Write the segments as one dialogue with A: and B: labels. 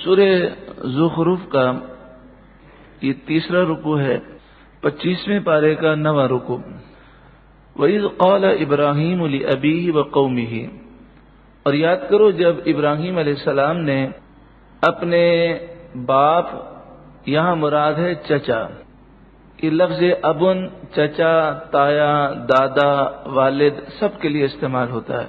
A: سورہ زخرف کا یہ تیسرا رکوع ہے، 25ویں پارے کا 9واں رکوع۔ وَإِذْ قَالَ إِبْرَاهِيمُ لِأَبِيهِ وَقَوْمِهِ، اور یاد کرو جب ابراہیم علیہ السلام نے اپنے باپ، یہاں مراد ہے چچا، یہ لفظ ابن، چچا، تایا، دادا، والد سب کے لیے استعمال ہوتا ہے۔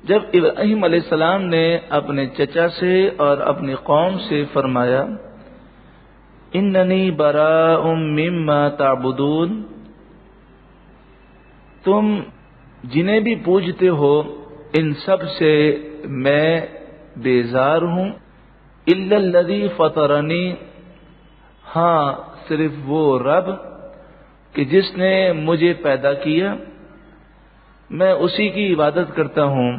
A: جب ابراہیم علیہ السلام نے اپنے چچا سے اور اپنی قوم سے فرمایا اننی براء مما تعبدون، تم جنہیں بھی پوجتے ہو ان سب سے میں بیزار ہوں، الا الذی فطرنی، ہاں صرف وہ رب کہ جس نے مجھے پیدا کیا، میں اسی کی عبادت کرتا ہوں۔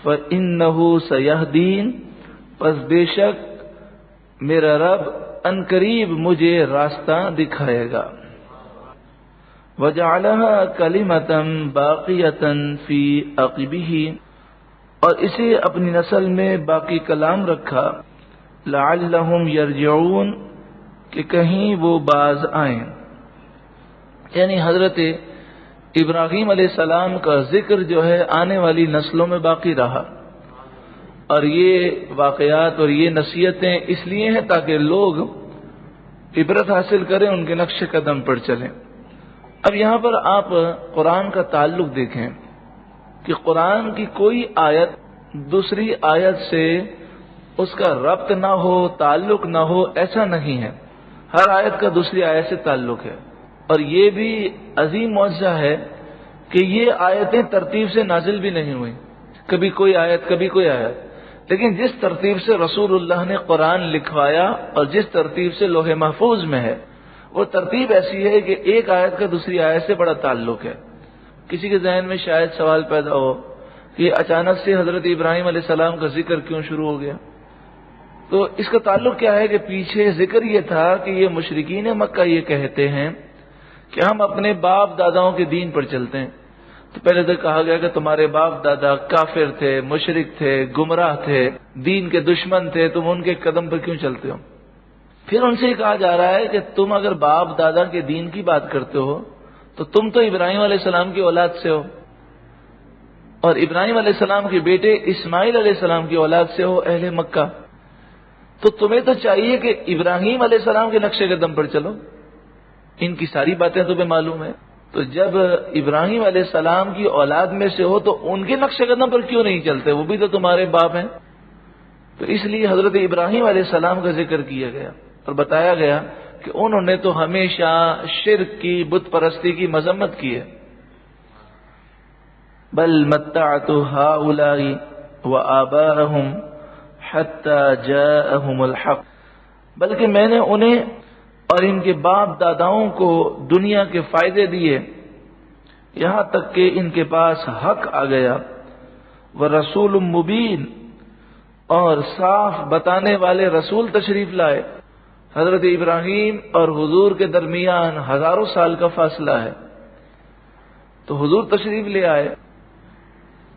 A: فإنہ سیہدین، پس بے شک میرا رب ان قریب مجھے راستہ دکھائے گا۔ وجعلها کلمۃ باقیۃ فی عقبہ، اور اسے اپنی نسل میں باقی کلام رکھا، لعلہم یرجعون، کہ کہیں وہ باز آئیں، یعنی حضرت ابراہیم علیہ السلام کا ذکر جو ہے آنے والی نسلوں میں باقی رہا، اور یہ واقعات اور یہ نصیحتیں اس لیے ہیں تاکہ لوگ عبرت حاصل کریں، ان کے نقش قدم پر چلیں۔ اب یہاں پر آپ قرآن کا تعلق دیکھیں کہ قرآن کی کوئی آیت دوسری آیت سے اس کا ربط نہ ہو، تعلق نہ ہو، ایسا نہیں ہے، ہر آیت کا دوسری آیت سے تعلق ہے۔ اور یہ بھی عظیم معجزہ ہے کہ یہ آیتیں ترتیب سے نازل بھی نہیں ہوئی، کبھی کوئی آیت کبھی کوئی آیت، لیکن جس ترتیب سے رسول اللہ نے قرآن لکھوایا اور جس ترتیب سے لوح محفوظ میں ہے، وہ ترتیب ایسی ہے کہ ایک آیت کا دوسری آیت سے بڑا تعلق ہے۔ کسی کے ذہن میں شاید سوال پیدا ہو کہ اچانک سے حضرت ابراہیم علیہ السلام کا ذکر کیوں شروع ہو گیا؟ تو اس کا تعلق کیا ہے کہ پیچھے ذکر یہ تھا کہ یہ مشرکین مکہ یہ کہتے ہیں کہ ہم اپنے باپ داداؤں کے دین پر چلتے ہیں، تو پہلے تو کہا گیا کہ تمہارے باپ دادا کافر تھے، مشرک تھے، گمراہ تھے، دین کے دشمن تھے، تم ان کے قدم پر کیوں چلتے ہو؟ پھر ان سے کہا جا رہا ہے کہ تم اگر باپ دادا کے دین کی بات کرتے ہو تو تم تو ابراہیم علیہ السلام کی اولاد سے ہو، اور ابراہیم علیہ السلام کے بیٹے اسماعیل علیہ السلام کی اولاد سے ہو، اہل مکہ، تو تمہیں تو چاہیے کہ ابراہیم علیہ السلام کے نقش قدم پر چلو، ان کی ساری باتیں تمہیں معلوم ہے، تو جب ابراہیم علیہ السلام کی اولاد میں سے ہو تو ان کے نقش قدم پر کیوں نہیں چلتے؟ وہ بھی تو تمہارے باپ ہیں۔ تو اس لیے حضرت ابراہیم علیہ السلام کا ذکر کیا گیا اور بتایا گیا کہ انہوں نے تو ہمیشہ شرک کی، بت پرستی کی مذمت کی ہے۔ بل متعت هؤلاء وآباءهم حتى جاءهم الحق، بلکہ میں نے انہیں اور ان کے باپ داداؤں کو دنیا کے فائدے دیے یہاں تک کہ ان کے پاس حق آ گیا، ورسول مبین، اور صاف بتانے والے رسول تشریف لائے۔ حضرت ابراہیم اور حضور کے درمیان ہزاروں سال کا فاصلہ ہے، تو حضور تشریف لے آئے۔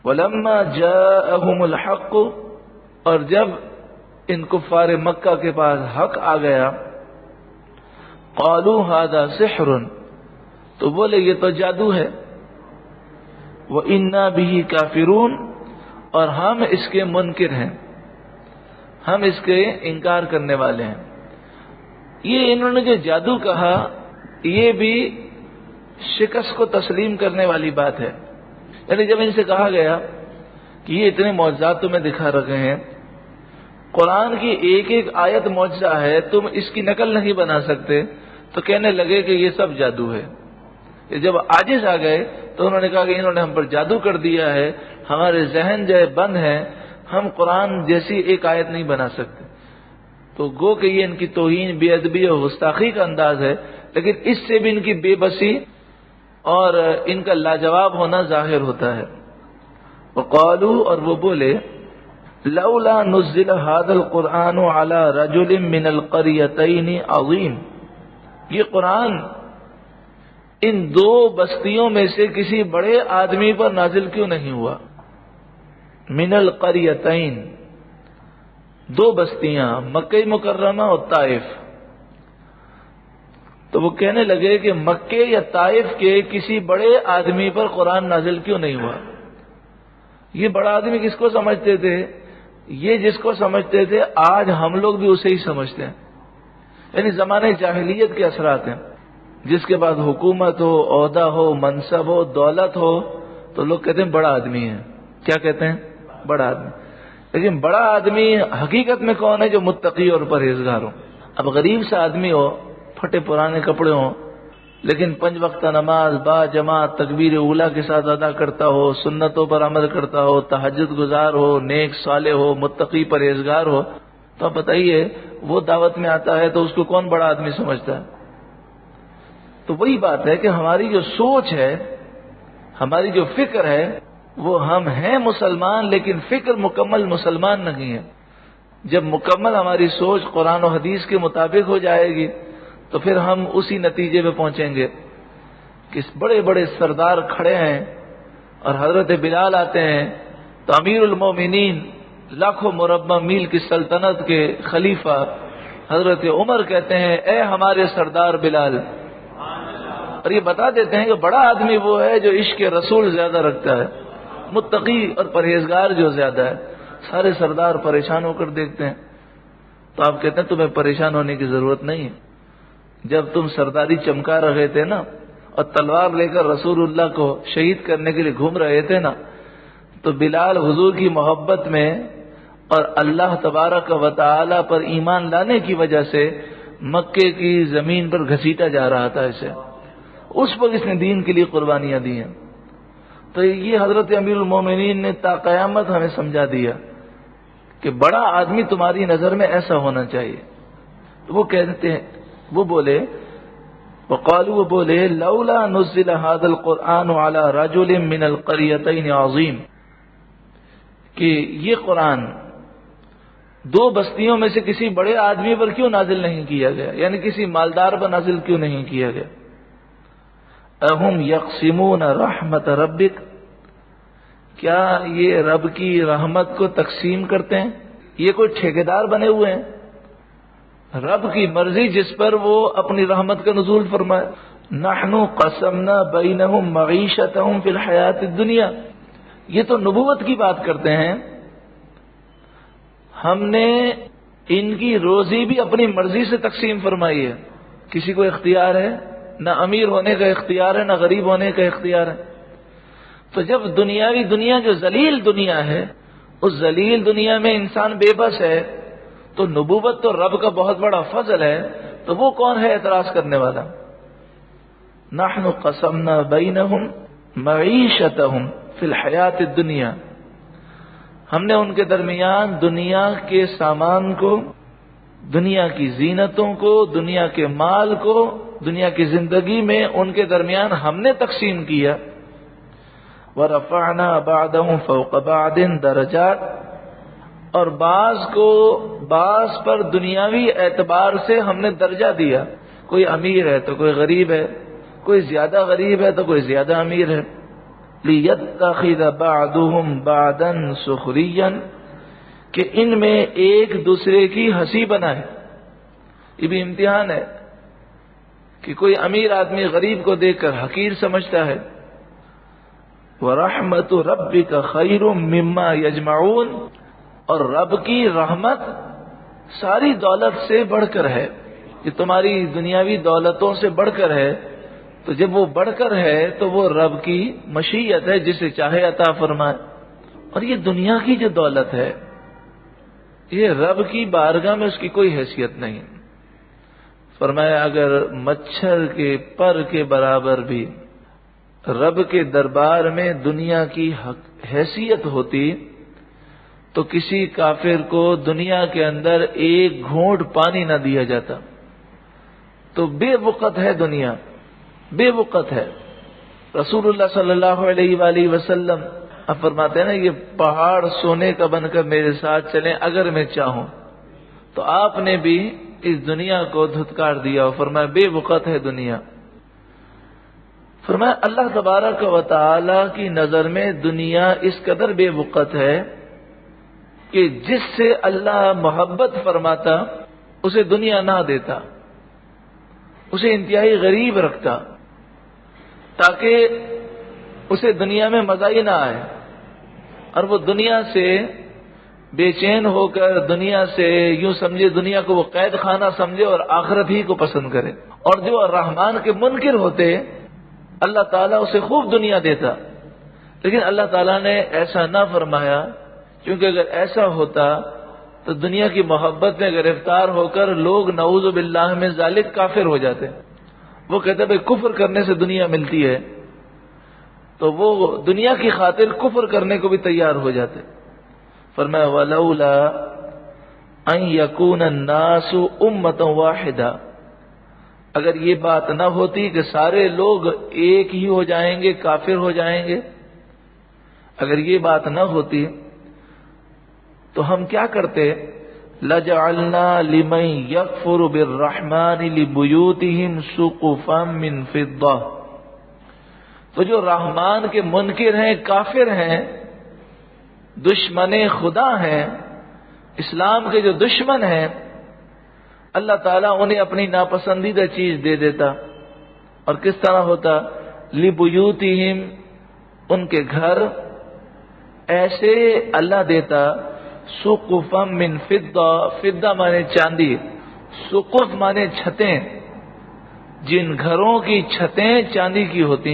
A: وَلَمَّا جَاءَهُمُ الْحَقُّ، اور جب ان کفار مکہ کے پاس حق آ گیا، قَالُوا هَذَا سِحْرٌ، تو بولے یہ تو جادو ہے، وَإِنَّا بِهِ كَافِرُونَ، اور ہم اس کے منکر ہیں، ہم اس کے انکار کرنے والے ہیں۔ یہ انہوں نے جو جادو کہا یہ بھی شکست کو تسلیم کرنے والی بات ہے، یعنی جب ان سے کہا گیا کہ یہ اتنے معجزات تمہیں دکھا رکھے ہیں، قرآن کی ایک ایک آیت معجزہ ہے، تم اس کی نقل نہیں بنا سکتے، تو کہنے لگے کہ یہ سب جادو ہے۔ جب عاجز آ گئے تو انہوں نے کہا کہ انہوں نے ہم پر جادو کر دیا ہے، ہمارے ذہن جو ہے بند ہیں، ہم قرآن جیسی ایک آیت نہیں بنا سکتے۔ تو گو کہ یہ ان کی توہین، بے ادبی اور گستاخی کا انداز ہے، لیکن اس سے بھی ان کی بے بسی اور ان کا لاجواب ہونا ظاہر ہوتا ہے۔ وقالوا، اور وہ بولے، لولا نزل هذا القرآن على رجل من القريتين عظيم، یہ قرآن ان دو بستیوں میں سے کسی بڑے آدمی پر نازل کیوں نہیں ہوا؟ من القریتین، دو بستیاں مکہ مکرمہ اور طائف. تو وہ کہنے لگے کہ مکے یا طائف کے کسی بڑے آدمی پر قرآن نازل کیوں نہیں ہوا؟ یہ بڑا آدمی کس کو سمجھتے تھے؟ یہ جس کو سمجھتے تھے آج ہم لوگ بھی اسے ہی سمجھتے ہیں. یعنی زمانے جاہلیت کے اثرات ہیں. جس کے بعد حکومت ہو، عہدہ ہو، منصب ہو، دولت ہو، تو لوگ کہتے ہیں بڑا آدمی ہے. کیا کہتے ہیں؟ بڑا آدمی. لیکن بڑا آدمی حقیقت میں کون ہے؟ جو متقی اور پرہیزگار ہو. اب غریب سا آدمی ہو، پھٹے پرانے کپڑے ہوں، لیکن 5 وقت نماز با جماعت تکبیر اولیٰ کے ساتھ ادا کرتا ہو، سنتوں پر عمل کرتا ہو، تہجد گزار ہو، نیک صالح ہو، متقی پرہیزگار ہو، تو آپ بتائیے وہ دعوت میں آتا ہے تو اس کو کون بڑا آدمی سمجھتا ہے؟ تو وہی بات ہے کہ ہماری جو سوچ ہے، ہماری جو فکر ہے، وہ ہم ہیں مسلمان لیکن فکر مکمل مسلمان نہیں ہے. جب مکمل ہماری سوچ قرآن و حدیث کے مطابق ہو جائے گی تو پھر ہم اسی نتیجے پہ پہنچیں گے کہ بڑے بڑے سردار کھڑے ہیں اور حضرت بلال آتے ہیں تو امیر المومنین لاکھوں مربع میل کی سلطنت کے خلیفہ حضرت عمر کہتے ہیں اے ہمارے سردار بلال. اور یہ بتا دیتے ہیں کہ بڑا آدمی وہ ہے جو عشق رسول زیادہ رکھتا ہے، متقی اور پرہیزگار جو زیادہ ہے. سارے سردار پریشان ہو کر دیکھتے ہیں تو آپ کہتے ہیں تمہیں پریشان ہونے کی ضرورت نہیں ہے. جب تم سرداری چمکا رہے تھے نا اور تلوار لے کر رسول اللہ کو شہید کرنے کے لیے گھوم رہے تھے نا، تو بلال حضور کی محبت میں اور اللہ تبارک و تعالی پر ایمان لانے کی وجہ سے مکے کی زمین پر گھسیٹا جا رہا تھا. اسے اس وقت اس نے دین کے لیے قربانیاں دی ہیں. تو یہ حضرت امیر المومنین نے تا قیامت ہمیں سمجھا دیا کہ بڑا آدمی تمہاری نظر میں ایسا ہونا چاہیے. تو وہ کہتے ہیں، وہ بولے وقالوا، وہ بولے لولا نزل هذا القرآن على رجل من القريتين عظيم، کہ یہ قرآن 2 بستیوں میں سے کسی بڑے آدمی پر کیوں نازل نہیں کیا گیا، یعنی کسی مالدار پر نازل کیوں نہیں کیا گیا. اہم یقسمون رحمت ربک، کیا یہ رب کی رحمت کو تقسیم کرتے ہیں؟ یہ کوئی ٹھیکیدار بنے ہوئے ہیں؟ رب کی مرضی جس پر وہ اپنی رحمت کا نزول فرمائے. نحن قسمنا بینہم معیشتہم فی الحیات الدنیا، یہ تو نبوت کی بات کرتے ہیں. ہم نے ان کی روزی بھی اپنی مرضی سے تقسیم فرمائی ہے. کسی کو اختیار ہے؟ نہ امیر ہونے کا اختیار ہے، نہ غریب ہونے کا اختیار ہے. تو جب دنیاوی دنیا جو ذلیل دنیا ہے، اس ذلیل دنیا میں انسان بے بس ہے، تو نبوت تو رب کا بہت بڑا فضل ہے. تو وہ کون ہے اعتراض کرنے والا؟ نحن قسمنا بینہم معیشتہم فی الحیات الدنیا، ہم نے ان کے درمیان دنیا کے سامان کو، دنیا کی زینتوں کو، دنیا کے مال کو، دنیا کی زندگی میں ان کے درمیان ہم نے تقسیم کیا. وَرَفَعْنَا بَعْدَهُمْ فَوْقَ بَعْدٍ درجات، اور بعض کو بعض پر دنیاوی اعتبار سے ہم نے درجہ دیا. کوئی امیر ہے تو کوئی غریب ہے، کوئی زیادہ غریب ہے تو کوئی زیادہ امیر ہے. لِيَتَّخِذَ بَعْضُهُمْ بَعْضًا سُخْرِيًّا، کہ ان میں ایک دوسرے کی ہنسی بنائے. یہ بھی امتحان ہے کہ کوئی امیر آدمی غریب کو دیکھ کر حقیر سمجھتا ہے. وَرَحْمَةُ رَبِّكَ خَيْرٌ مِّمَّا يَجْمَعُونَ، اور رب کی رحمت ساری دولت سے بڑھ کر ہے، کہ تمہاری دنیاوی دولتوں سے بڑھ کر ہے. تو جب وہ بڑھ کر ہے تو وہ رب کی مشیت ہے، جسے چاہے عطا فرمائے. اور یہ دنیا کی جو دولت ہے، یہ رب کی بارگاہ میں اس کی کوئی حیثیت نہیں. فرمایا اگر مچھر کے پر کے برابر بھی رب کے دربار میں دنیا کی حیثیت ہوتی تو کسی کافر کو دنیا کے اندر ایک گھونٹ پانی نہ دیا جاتا. تو بے وقت ہے دنیا، بے وقت ہے. رسول اللہ صلی اللہ علیہ وآلہ وسلم اب فرماتے ہیں نا، یہ پہاڑ سونے کا بن کر میرے ساتھ چلیں اگر میں چاہوں. تو آپ نے بھی اس دنیا کو دھتکار دیا اور فرمایا بے وقت ہے دنیا. فرمایا اللہ تبارک و تعالی کی نظر میں دنیا اس قدر بے وقت ہے کہ جس سے اللہ محبت فرماتا اسے دنیا نہ دیتا، اسے انتہائی غریب رکھتا تاکہ اسے دنیا میں مزہ ہی نہ آئے، اور وہ دنیا سے بے چین ہو کر، دنیا سے یوں سمجھے دنیا کو وہ قید خانہ سمجھے اور آخرت ہی کو پسند کرے۔ اور جو الرحمن کے منکر ہوتے اللہ تعالیٰ اسے خوب دنیا دیتا، لیکن اللہ تعالیٰ نے ایسا نہ فرمایا، کیونکہ اگر ایسا ہوتا تو دنیا کی محبت میں گرفتار ہو کر لوگ نعوذ باللہ من ذالک کافر ہو جاتے۔ وہ کہتے بھئی کفر کرنے سے دنیا ملتی ہے، تو وہ دنیا کی خاطر کفر کرنے کو بھی تیار ہو جاتے۔ فرمایا وَلَوْلَا أَن يَكُونَ النَّاسُ أُمَّةً وَاحِدَةً، اگر یہ بات نہ ہوتی کہ سارے لوگ ایک ہی ہو جائیں گے، کافر ہو جائیں گے، اگر یہ بات نہ ہوتی تو ہم کیا کرتے؟ لَجَعَلْنَا لِمَن يَكْفُرُ بِالرَّحْمَنِ لِبُيُوتِهِمْ سُقُفًا مِّن فِضَّةٍ، تو جو رحمان کے منکر ہیں، کافر ہیں، دشمن خدا ہیں، اسلام کے جو دشمن ہیں، اللہ تعالیٰ انہیں اپنی ناپسندیدہ چیز دے دیتا۔ اور کس طرح ہوتا؟ لِبُيُوتِهِمْ، ان کے گھر ایسے اللہ دیتا، سقفا من فضہ، فضہ مانے چاندی، سقف مانے چھتیں، جن گھروں کی چھتیں چاندی کی ہوتی،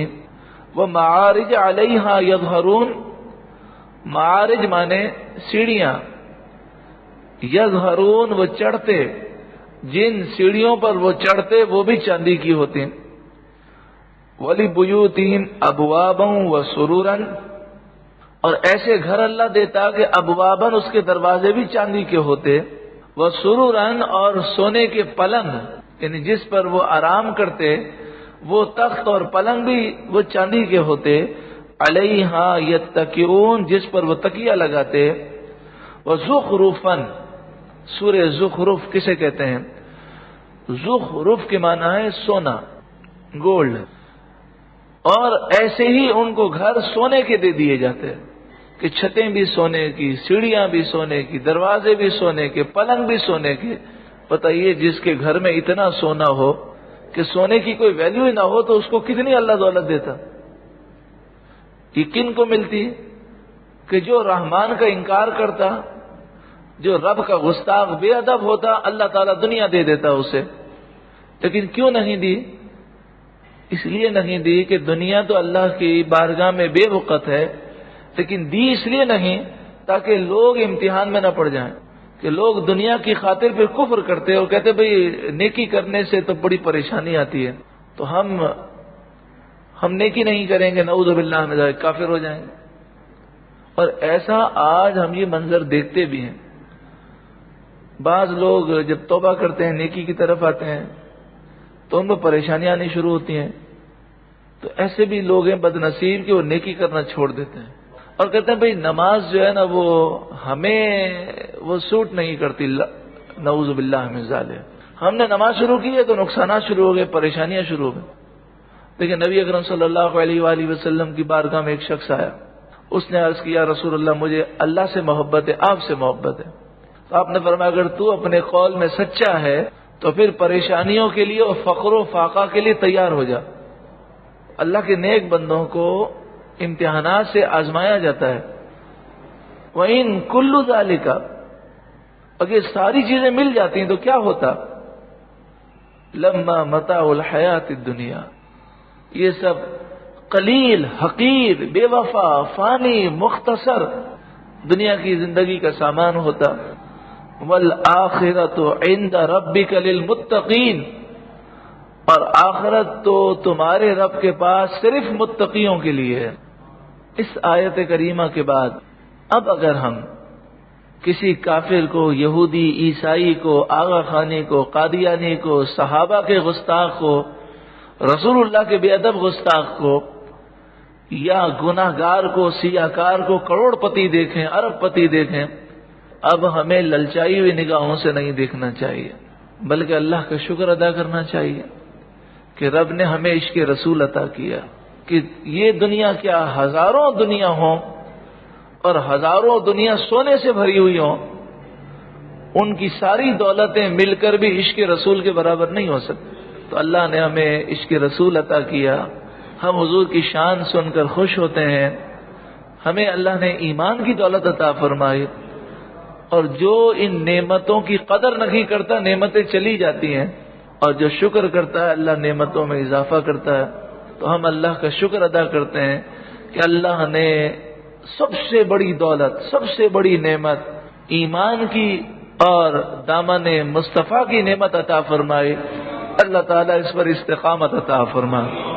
A: وہ معارج علیہا یظہرون، معارج مانے سیڑھیاں، یظہرون وہ چڑھتے، جن سیڑھیوں پر وہ چڑھتے وہ بھی چاندی کی ہوتی۔ وَلِبُيُوتِهِمْ أَبْوَابًا وَسُرُرًا، اور ایسے گھر اللہ دیتا کہ ابواباً اس کے دروازے بھی چاندی کے ہوتے، وَسُرُرًا، اور سونے کے پلنگ، یعنی جس پر وہ آرام کرتے وہ تخت اور پلنگ بھی وہ چاندی کے ہوتے، علیہا یتکئون، جس پر وہ تکیہ لگاتے، وَزُخْرُفًا، سورہ زخرف کسے کہتے ہیں؟ زخرف کے معنی ہے سونا، گولڈ، اور ایسے ہی ان کو گھر سونے کے دے دیے جاتے کہ چھتیں بھی سونے کی، سیڑھیاں بھی سونے کی، دروازے بھی سونے کے، پلنگ بھی سونے کے۔ بتائیے جس کے گھر میں اتنا سونا ہو کہ سونے کی کوئی ویلیو ہی نہ ہو تو اس کو کتنی اللہ دولت دیتا؟ یہ کن کو ملتی؟ کہ جو رحمان کا انکار کرتا، جو رب کا گستاخ بے ادب ہوتا، اللہ تعالیٰ دنیا دے دیتا اسے۔ لیکن کیوں نہیں دی؟ اس لیے نہیں دی کہ دنیا تو اللہ کی بارگاہ میں بے وقت ہے، لیکن دی اس لیے نہیں تاکہ لوگ امتحان میں نہ پڑ جائیں، کہ لوگ دنیا کی خاطر پہ کفر کرتے اور کہتے بھئی نیکی کرنے سے تو بڑی پریشانی آتی ہے، تو ہم نیکی نہیں کریں گے، نعوذ باللہ من ذالک، کافر ہو جائیں گے۔ اور ایسا آج ہم یہ منظر دیکھتے بھی ہیں۔ بعض لوگ جب توبہ کرتے ہیں، نیکی کی طرف آتے ہیں، تو ان میں پریشانیاں آنی شروع ہوتی ہیں، تو ایسے بھی لوگ ہیں بد نصیب کہ وہ نیکی کرنا چھوڑ دیتے ہیں اور کہتے ہیں بھئی نماز جو ہے نا وہ ہمیں وہ سوٹ نہیں کرتی، نعوذ باللہ من ذالک، ہم نے نماز شروع کی ہے تو نقصانات شروع ہو گئے، پریشانیاں شروع ہو گئی۔ لیکن نبی اکرم صلی اللہ علیہ وآلہ وسلم کی بارگاہ میں ایک شخص آیا، اس نے عرض کیا رسول اللہ مجھے اللہ سے محبت ہے، آپ سے محبت ہے۔ تو آپ نے فرمایا اگر تو اپنے قول میں سچا ہے تو پھر پریشانیوں کے لیے اور فقر و فاقہ کے لیے تیار ہو جا۔ اللہ کے نیک بندوں کو امتحانات سے آزمایا جاتا ہے۔ وَإِن كُلُّ ذَلِكَ، اگر ساری چیزیں مل جاتی ہیں تو کیا ہوتا؟ لَمَّا مَتَاعُ الْحَيَاةِ الدُّنْيَا، یہ سب قلیل، حقیر، بے وفا، فانی، مختصر دنیا کی زندگی کا سامان ہوتا۔ وَالْآخِرَةُ عِنْدَ رَبِّكَ لِلْمُتَّقِينَ، اور آخرت تو تمہارے رب کے پاس صرف متقیوں کے لیے ہے۔ اس آیت کریمہ کے بعد اب اگر ہم کسی کافر کو، یہودی، عیسائی کو، آغا خانی کو، قادیانی کو، صحابہ کے گستاخ کو، رسول اللہ کے بے ادب گستاخ کو، یا گناہ گار کو، سیاہ کار کو کروڑ پتی دیکھیں، ارب پتی دیکھیں، اب ہمیں للچائی ہوئی نگاہوں سے نہیں دیکھنا چاہیے، بلکہ اللہ کا شکر ادا کرنا چاہیے کہ رب نے ہمیں عشق رسول عطا کیا، کہ یہ دنیا کیا ہزاروں دنیا ہوں اور ہزاروں دنیا سونے سے بھری ہوئی ہوں، ان کی ساری دولتیں مل کر بھی عشق رسول کے برابر نہیں ہو سکتی۔ تو اللہ نے ہمیں عشق رسول عطا کیا، ہم حضور کی شان سن کر خوش ہوتے ہیں، ہمیں اللہ نے ایمان کی دولت عطا فرمائی، اور جو ان نعمتوں کی قدر نہیں کرتا نعمتیں چلی جاتی ہیں، اور جو شکر کرتا ہے اللہ نعمتوں میں اضافہ کرتا ہے۔ تو ہم اللہ کا شکر ادا کرتے ہیں کہ اللہ نے سب سے بڑی دولت، سب سے بڑی نعمت ایمان کی اور دامن مصطفیٰ کی نعمت عطا فرمائی۔ اللہ تعالیٰ اس پر استقامت عطا فرمائے۔